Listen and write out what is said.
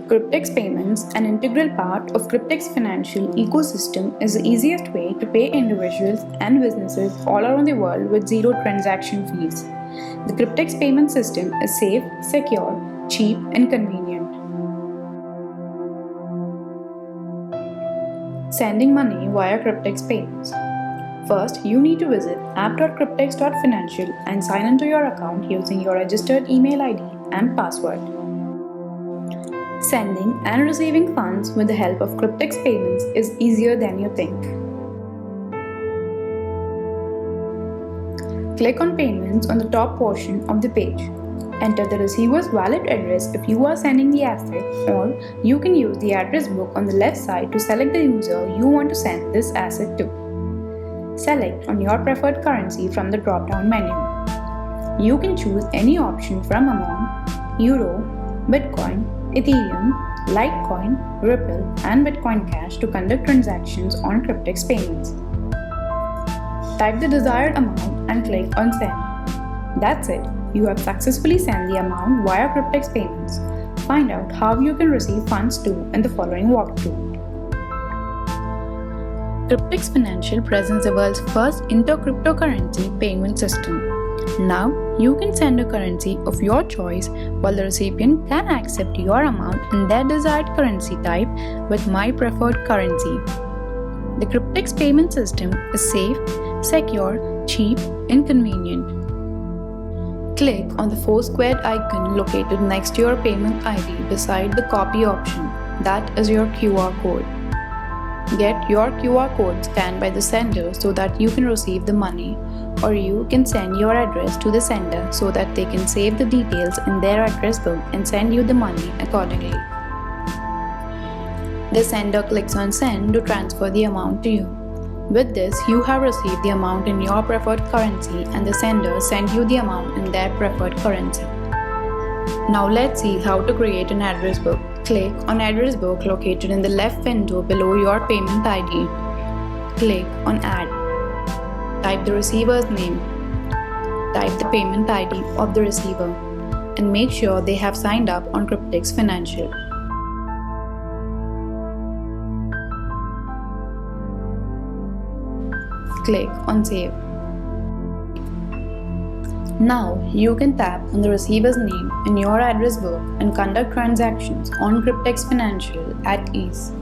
CryptX Payments, an integral part of CryptX Financial Ecosystem, is the easiest way to pay individuals and businesses all around the world with zero transaction fees. The CryptX payment system is safe, secure, cheap, and convenient. Sending money via CryptX Payments. First, you need to visit app.cryptx.financial and sign into your account using your registered email ID and password. Sending and receiving funds with the help of CryptX Payments is easier than you think. Click on Payments on the top portion of the page. Enter the receiver's wallet address if you are sending the asset, or you can use the address book on the left side to select the user you want to send this asset to. Select on your preferred currency from the drop-down menu. You can choose any option from among Euro, Bitcoin, Ethereum, Litecoin, Ripple, and Bitcoin Cash to conduct transactions on CryptX Payments. Type the desired amount and click on Send. That's it. You have successfully sent the amount via CryptX Payments. Find out how you can receive funds too in the following walkthrough. CryptX Financial presents the world's first intercryptocurrency payment system. Now, you can send a currency of your choice while the recipient can accept your amount in their desired currency type with my preferred currency. The CryptX payment system is safe, secure, cheap, and convenient. Click on the 4-squared icon located next to your payment ID beside the copy option. That is your QR code. Get your QR code scanned by the sender so that you can receive the money, or you can send your address to the sender so that they can save the details in their address book and send you the money accordingly. The sender clicks on Send to transfer the amount to you. With this, you have received the amount in your preferred currency and the sender sent you the amount in their preferred currency. Now let's see how to create an address book. Click on Address Book located in the left window below your payment ID. Click on Add. Type the receiver's name. Type the payment ID of the receiver and make sure they have signed up on CryptX Financial. Click on Save. Now, you can tap on the receiver's name in your address book and conduct transactions on CryptX Financial at ease.